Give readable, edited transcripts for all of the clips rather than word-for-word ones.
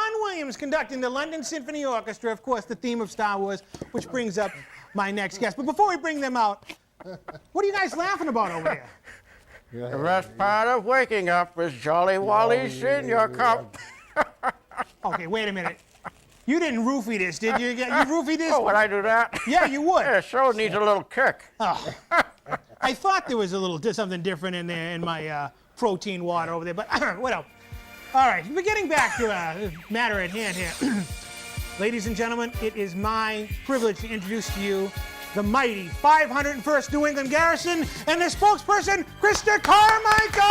John Williams conducting the London Symphony Orchestra, of course, the theme of Star Wars, which brings up my next guest. But before we bring them out, what are you guys laughing about over there? The best part of waking up is Jolly Wally's Senior Cup. Okay, wait a minute. You didn't roofie this, did you? You roofied this? Oh, would I do that? Yeah, you would. Yeah, show needs a little kick. Oh. I thought there was a little something different in there in my protein water over there, but whatever. All right, we're getting back to the matter at hand here. Ladies and gentlemen, it is my privilege to introduce to you the mighty 501st New England Garrison and their spokesperson, Krista Carmichael!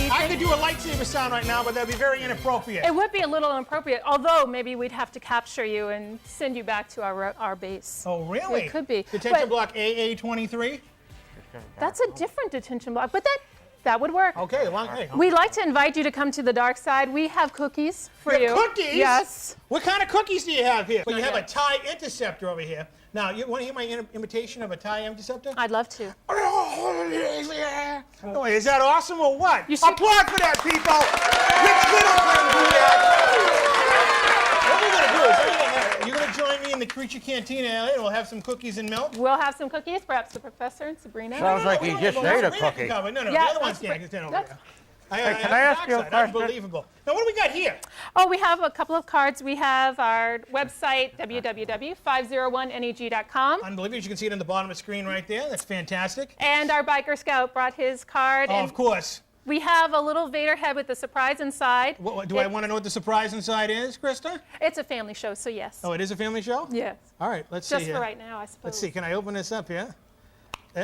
I could do a lightsaber sound right now, but that'd be very inappropriate. It would be a little inappropriate, although maybe we'd have to capture you and send you back to our base. Oh, really? It could be. Detention block AA23? That's a different detention block, but that would work. Okay, We'd like to invite you to come to the dark side. We have cookies for you. Cookies? Yes. What kind of cookies do you have here? Well, you have a TIE Interceptor over here. Now, you want to hear my imitation of a TIE Interceptor? I'd love to. Oh, is that awesome or what? Applaud for that, people! Rich Littleton do that! What we're going to do is, you're going to join me in the Creature Cantina area, and we'll have some cookies and milk. We'll have some cookies, perhaps the professor and Sabrina. Sounds like he just ate a cookie. No, the Yeah, other one's standing over there. Hey, can I ask you a question? Unbelievable. Now, what do we got here? Oh, we have a couple of cards. We have our website, www.501neg.com. Unbelievable. You can see it on the bottom of the screen right there. That's fantastic. And our biker scout brought his card. Oh, of course. We have a little Vader head with a surprise inside. Do I want to know what the surprise inside is, Krista? It's a family show, so yes. Oh, it is a family show? Yes. All right, let's see Just here. for right now, I suppose. Let's see. Can I open this up here?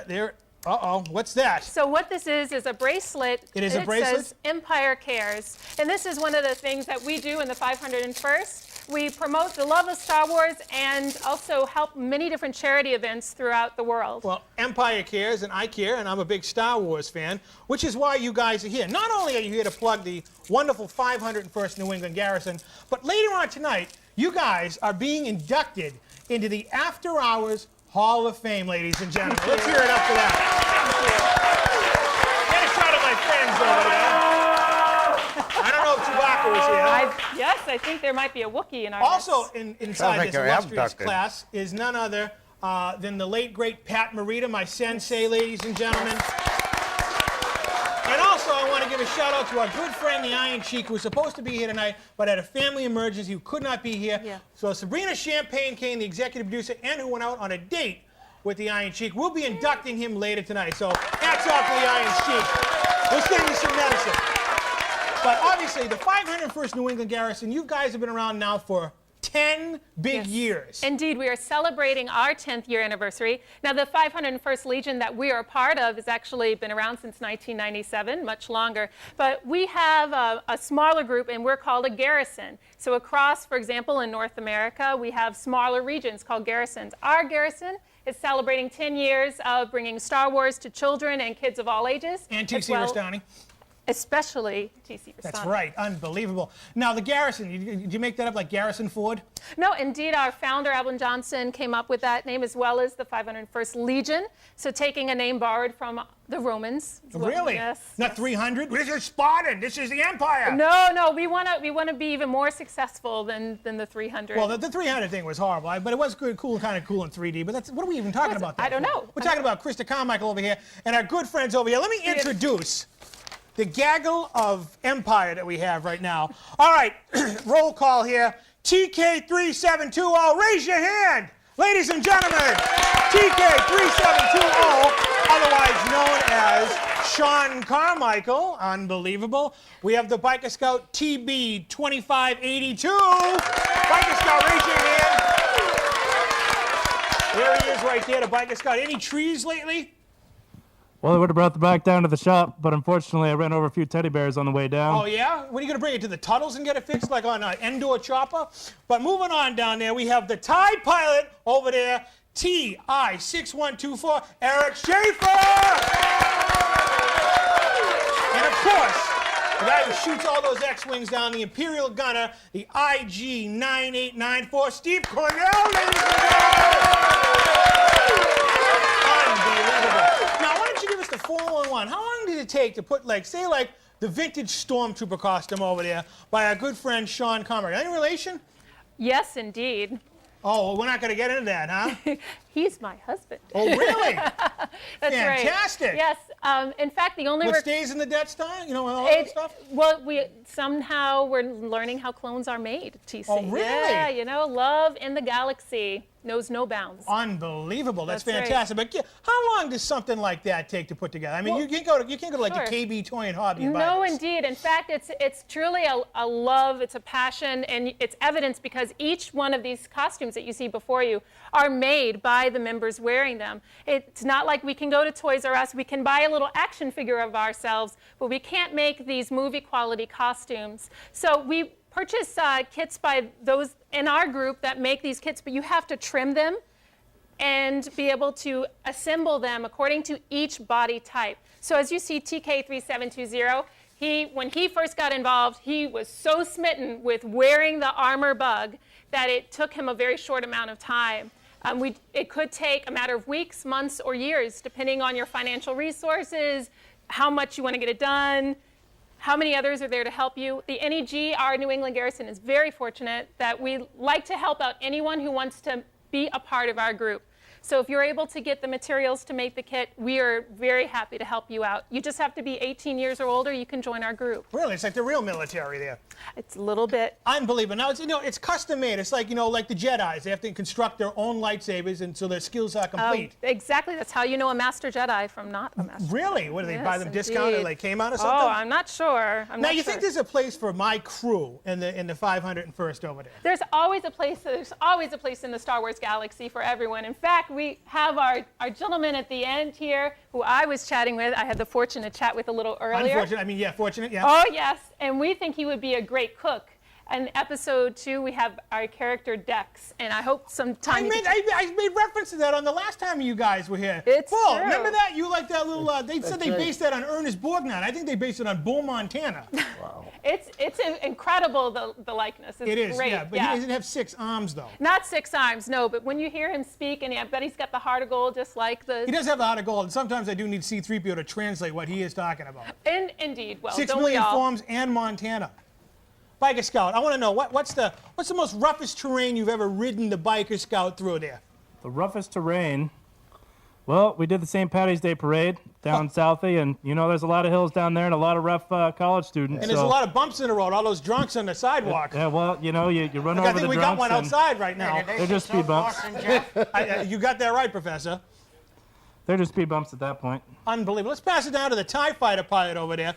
There. Uh-oh. What's that? So what this is a bracelet. It is a bracelet? It says Empire Cares. And this is one of the things that we do in the 501st. We promote the love of Star Wars and also help many different charity events throughout the world. Well, Empire cares, and I care, and I'm a big Star Wars fan, which is why you guys are here. Not only are you here to plug the wonderful 501st New England Garrison, but later on tonight, you guys are being inducted into the After Hours Hall of Fame, ladies and gentlemen. Let's hear it up for that. Get a shot of my friends over there. I don't know if Chewbacca was here. Yes, I think there might be a Wookiee in our Also midst. inside this illustrious class is none other than the late, great Pat Morita, my sensei, ladies and gentlemen. And also, I want to give a shout out to our good friend, the Iron Sheik, who was supposed to be here tonight, but had a family emergency, who could not be here. Yeah. So Sabrina Champagne Kane, the executive producer, and who went out on a date with the Iron Sheik, we'll be inducting him later tonight. So hats off to the Iron Sheik. We'll send you some medicine. But obviously, the 501st New England Garrison, you guys have been around now for 10 big years. Indeed, we are celebrating our 10th year anniversary. Now, the 501st Legion that we are a part of has actually been around since 1997, much longer. But we have a smaller group, and we're called a garrison. So across, for example, in North America, we have smaller regions called garrisons. Our garrison is celebrating 10 years of bringing Star Wars to children and kids of all ages. And T.C. Restani. Especially T.C. Restani. That's right. Unbelievable. Now, the Garrison, did you make that up like Garrison Ford? No, indeed, our founder, Alvin Johnson, came up with that name, as well as the 501st Legion. So taking a name borrowed from the Romans. Really? Yes. Not 300? This is Spartan. This is the Empire. No, we want to be even more successful than the 300. Well, the 300 thing was horrible, but it was good, kind of cool in 3D. But what are we even talking about? I don't know. We're talking about Krista Carmichael over here and our good friends over here. Let me introduce the gaggle of empire that we have right now. All right, roll call here. TK3720, raise your hand. Ladies and gentlemen, TK3720, otherwise known as Sean Carmichael, unbelievable. We have the Biker Scout TB2582. Biker Scout, raise your hand. There he is right there, the Biker Scout. Any trees lately? Well, I would have brought the bike down to the shop, but unfortunately I ran over a few teddy bears on the way down. Oh, yeah? When are you going to bring it to the Tuttles and get it fixed, like on an Endor chopper? But moving on down there, we have the TIE pilot over there, TI6124, Eric Schaefer! And of course, the guy who shoots all those X-Wings down, the Imperial Gunner, the IG9894, Steve Cornell, ladies and gentlemen! take to put, like, say, like, the vintage stormtrooper costume over there by our good friend Sean Comer? Any relation? Yes, indeed. Oh, well, we're not going to get into that, huh? He's my husband. Oh, really? That's Fantastic. right. Yes. In fact, the only What stays in the Death Star? You know, all that stuff? Well, we're learning how clones are made, TC. Oh, really? Yeah, you know, love in the galaxy knows no bounds. Unbelievable. That's That's right. fantastic. But how long does something like that take to put together? I mean, you can't go to like sure. the KB Toy and Hobby and buy No, this. indeed. In fact, it's truly a love, it's a passion, and it's evidence because each one of these costumes that you see before you are made by the members wearing them. It's not like we can go to Toys R Us, we can buy a little action figure of ourselves, but we can't make these movie quality costumes. So we purchase kits by those in our group that make these kits, but you have to trim them and be able to assemble them according to each body type. So as you see TK3720, when he first got involved, he was so smitten with wearing the armor bug that it took him a very short amount of time. It could take a matter of weeks, months, or years, depending on your financial resources, how much you want to get it done, how many others are there to help you. The NEG, our New England Garrison, is very fortunate that we like to help out anyone who wants to be a part of our group. So if you're able to get the materials to make the kit, we are very happy to help you out. You just have to be 18 years or older. You can join our group. Really? It's like the real military there. It's a little bit. Unbelievable. Now, it's custom made. It's like, like the Jedis. They have to construct their own lightsabers, and so their skills are complete. Exactly. That's how you know a Master Jedi from not a Master Jedi. Really? What, do they buy them Indeed. discounted like came out or something? Oh, I'm not sure. Now, you think there's a place for my crew in the 501st over there? There's always a place in the Star Wars galaxy for everyone. In fact, we have our gentleman at the end here who I was chatting with. I had the fortune to chat with a little earlier. Unfortunate. I mean, yeah, fortunate, yeah. Oh, yes. And we think he would be a great cook. In episode 2, we have our character Dex, and I hope sometime I made reference to that on the last time you guys were here. It's Paul, true. remember that? You like that little, they said they right. based that on Ernest Borgnine. I think they based it on Bull, Montana. Wow. It's incredible, the likeness. It's It is, great. yeah, but he doesn't have 6 arms, though. Not 6 arms, no, but when you hear him speak, and I bet he's got the heart of gold just like the... He does have the heart of gold, and sometimes I do need C-3PO to translate what he is talking about. Indeed, well, 6 don't we million all? forms and Montana. Biker Scout, I want to know, what's the most roughest terrain you've ever ridden the Biker Scout through there? The roughest terrain. Well, we did the St. Patty's Day parade down Southie, and there's a lot of hills down there and a lot of rough college students. And there's a lot of bumps in the road, all those drunks on the sidewalk. Yeah, well, you run Look, over I the think we drunks got one and outside right now. they're just speed bumps. You got that right, Professor. They're just speed bumps at that point. Unbelievable. Let's pass it down to the TIE fighter pilot over there.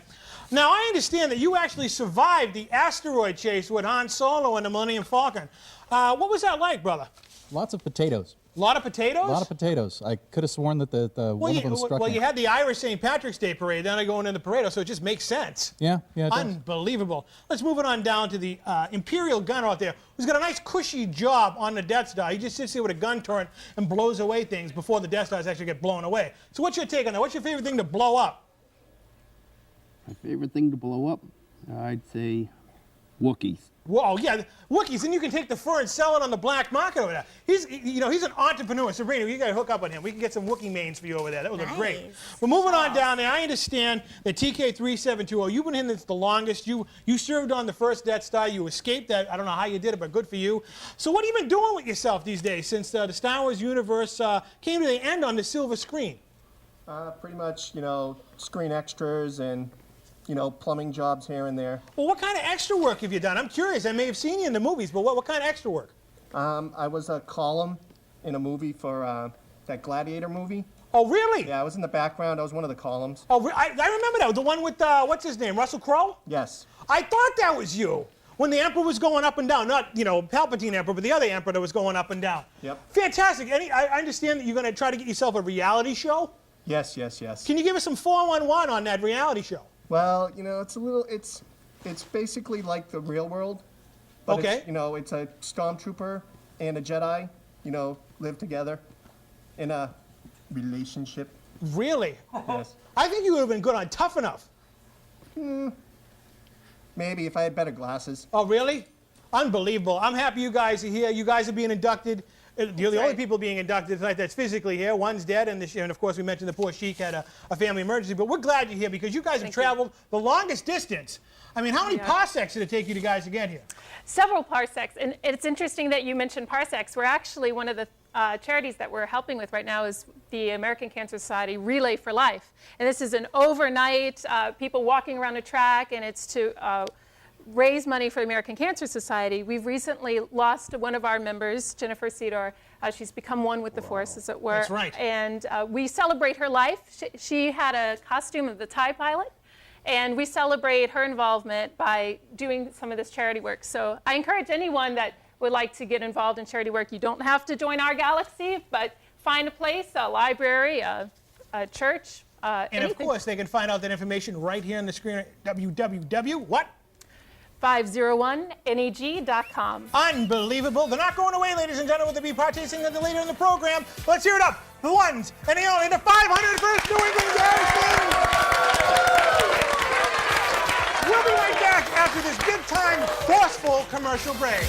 Now, I understand that you actually survived the asteroid chase with Han Solo and the Millennium Falcon. What was that like, brother? Lots of potatoes. A lot of potatoes? A lot of potatoes. I could have sworn that one of them struck me. you had the Irish St. Patrick's Day parade, then I go into the parade, so it just makes sense. Yeah, it does. Unbelievable. Let's move it on down to the Imperial gunner out there, who's got a nice cushy job on the Death Star. He just sits there with a gun turret and blows away things before the Death Stars actually get blown away. So what's your take on that? What's your favorite thing to blow up? My favorite thing to blow up, I'd say Wookiees. Whoa, yeah, Wookiees, and you can take the fur and sell it on the black market over there. He's an entrepreneur. Sabrina, you got to hook up with him. We can get some Wookiee mains for you over there. That would look great. We're moving on down there. I understand that TK3720, you've been in this the longest. You served on the first Death Star. You escaped that. I don't know how you did it, but good for you. So what have you been doing with yourself these days since the Star Wars universe came to the end on the silver screen? Pretty much, screen extras and plumbing jobs here and there. Well, what kind of extra work have you done? I'm curious. I may have seen you in the movies, but what kind of extra work? I was a column in a movie for that Gladiator movie. Oh, really? Yeah, I was in the background. I was one of the columns. Oh, I remember that. The one with, what's his name, Russell Crowe? Yes. I thought that was you. When the Emperor was going up and down. Not, Palpatine Emperor, but the other Emperor that was going up and down. Yep. Fantastic. I understand that you're going to try to get yourself a reality show? Yes. Can you give us some 411 on that reality show? Well, it's basically like the real world. But Okay. It's a stormtrooper and a Jedi, live together in a relationship. Really? Yes. I think you would have been good on Tough Enough. Maybe if I had better glasses. Oh, really? Unbelievable. I'm happy you guys are here. You guys are being inducted You're the right. only people being inducted tonight that's physically here. One's dead, and of course we mentioned the poor sheik had a family emergency. But we're glad you're here because you guys have traveled the longest distance. I mean, how many parsecs did it take you guys to get here? Several parsecs, and it's interesting that you mentioned parsecs. We're actually one of the charities that we're helping with right now is the American Cancer Society Relay for Life. And this is an overnight, people walking around a track, and it's to raise money for the American Cancer Society. We've recently lost one of our members, Jennifer Cedar. She's become one with the force, as it were. That's right. And we celebrate her life. She had a costume of the TIE pilot. And we celebrate her involvement by doing some of this charity work. So I encourage anyone that would like to get involved in charity work. You don't have to join our galaxy, but find a place, a library, a church, And anything. of course, they can find out that information right here on the screen at www.what? 501neg.com. Unbelievable. They're not going away, ladies and gentlemen. They'll be participating in the later in the program. Let's hear it up. The ones and the only, the 501st New England Garrison. We'll be right back after this big-time, forceful commercial break.